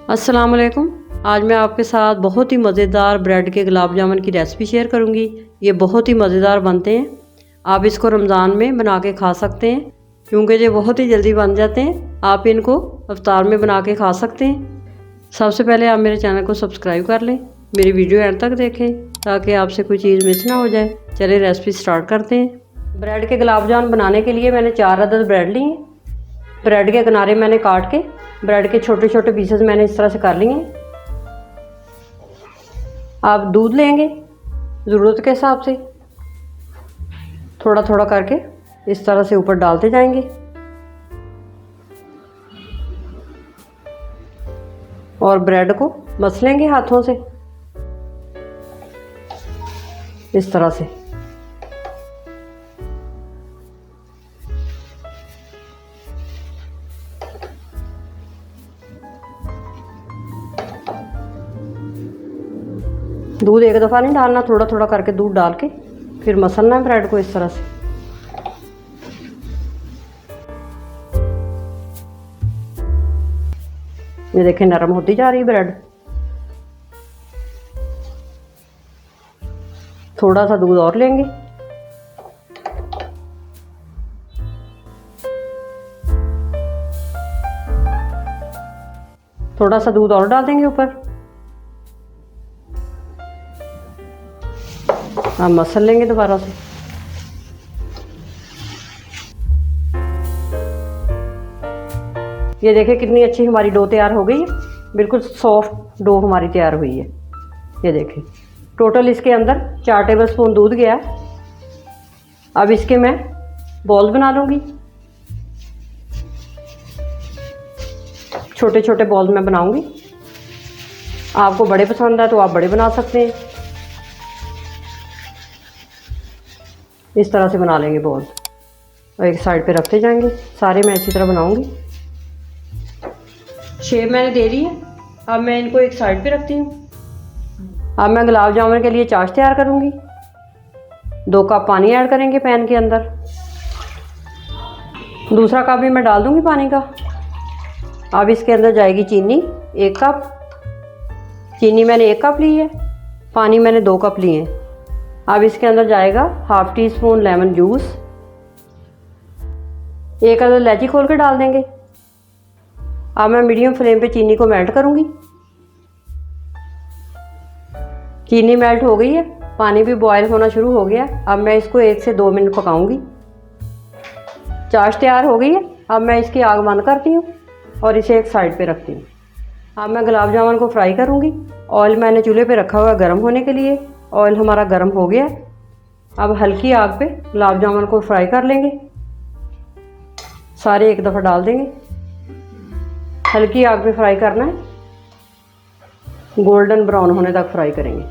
अस्सलाम वालेकुम। आज मैं आपके साथ बहुत ही मज़ेदार ब्रेड के गुलाब जामुन की रेसिपी शेयर करूंगी। ये बहुत ही मज़ेदार बनते हैं। आप इसको रमज़ान में बना के खा सकते हैं क्योंकि ये बहुत ही जल्दी बन जाते हैं। आप इनको इफ्तार में बना के खा सकते हैं। सबसे पहले आप मेरे चैनल को सब्सक्राइब कर लें, मेरी वीडियो एंड तक देखें ताकि आपसे कोई चीज़ मिस ना हो जाए। चलिए रेसिपी स्टार्ट करते हैं। ब्रेड के गुलाब जामुन बनाने के लिए मैंने 4 अदद ब्रेड ली हैं। ब्रेड के किनारे मैंने काट के ब्रेड के छोटे छोटे पीसेस मैंने इस तरह से कर लिए हैं। आप दूध लेंगे ज़रूरत के हिसाब से, थोड़ा थोड़ा करके इस तरह से ऊपर डालते जाएंगे और ब्रेड को मसलेंगे हाथों से इस तरह से। दूध एक दफ़ा नहीं डालना, थोड़ा थोड़ा करके दूध डाल के फिर मसलना है ब्रेड को इस तरह से। ये देखें नरम होती जा रही ब्रेड। थोड़ा सा दूध और लेंगे, थोड़ा सा दूध और डाल देंगे ऊपर। अब मसल लेंगे दोबारा से। ये देखिए कितनी अच्छी हमारी डो तैयार हो गई है, बिल्कुल सॉफ्ट डो हमारी तैयार हुई है। ये देखिए टोटल इसके अंदर 4 टेबल स्पून दूध गया है। अब इसके मैं बॉल बना लूँगी। छोटे छोटे बॉल मैं बनाऊँगी। आपको बड़े पसंद है तो आप बड़े बना सकते हैं। इस तरह से बना लेंगे बॉल और एक साइड पे रखते जाएंगे। सारे मैं इसी तरह बनाऊंगी। शेप मैंने दे दी है। अब मैं इनको एक साइड पे रखती हूँ। अब मैं गुलाब जामुन के लिए चाश तैयार करूँगी। 2 कप पानी ऐड करेंगे पैन के अंदर। दूसरा कप भी मैं डाल दूँगी पानी का। अब इसके अंदर जाएगी चीनी 1 कप। चीनी मैंने 1 कप ली है, पानी मैंने 2 कप लिए हैं। अब इसके अंदर जाएगा ½ टीस्पून लेमन जूस। 1 अदद इलायची खोल के डाल देंगे। अब मैं मीडियम फ्लेम पे चीनी को मेल्ट करूँगी। चीनी मेल्ट हो गई है, पानी भी बॉयल होना शुरू हो गया। अब मैं इसको 1 से 2 मिनट पकाऊंगी। चाश तैयार हो गई है। अब मैं इसकी आग बंद करती हूँ और इसे एक साइड पे रखती हूँ। अब मैं गुलाब जामुन को फ्राई करूँगी। ऑयल मैंने चूल्हे पे रखा हुआ है गर्म होने के लिए। ऑयल हमारा गर्म हो गया। अब हल्की आग पे गुलाब जामुन को फ्राई कर लेंगे। सारे एक दफ़ा डाल देंगे। हल्की आग पे फ्राई करना है, गोल्डन ब्राउन होने तक फ्राई करेंगे।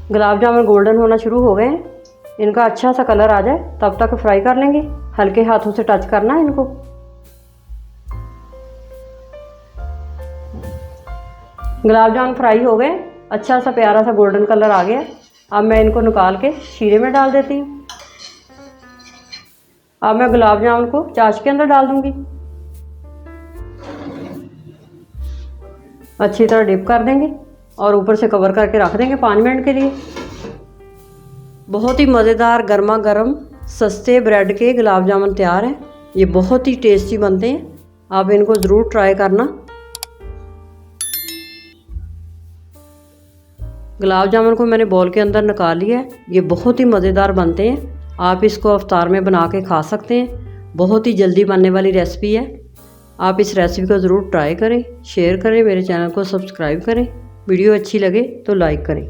गुलाब जामुन गोल्डन होना शुरू हो गए हैं। इनका अच्छा सा कलर आ जाए तब तक फ्राई कर लेंगे। हल्के हाथों से टच करना है इनको। गुलाब जामुन फ्राई हो गए, अच्छा सा प्यारा सा गोल्डन कलर आ गया। अब मैं इनको निकाल के शीरे में डाल देती हूँ। अब मैं गुलाब जामुन को चाश के अंदर डाल दूंगी। अच्छी तरह डिप कर देंगे और ऊपर से कवर करके रख देंगे 5 मिनट के लिए। बहुत ही मज़ेदार गर्मा गर्म सस्ते ब्रेड के गुलाब जामुन तैयार हैं। ये बहुत ही टेस्टी बनते हैं। आप इनको ज़रूर ट्राई करना। गुलाब जामुन को मैंने बॉल के अंदर निकाल लिया है। ये बहुत ही मज़ेदार बनते हैं। आप इसको इफ्तार में बना के खा सकते हैं। बहुत ही जल्दी बनने वाली रेसिपी है। आप इस रेसिपी को ज़रूर ट्राई करें, शेयर करें, मेरे चैनल को सब्सक्राइब करें। वीडियो अच्छी लगे तो लाइक करें।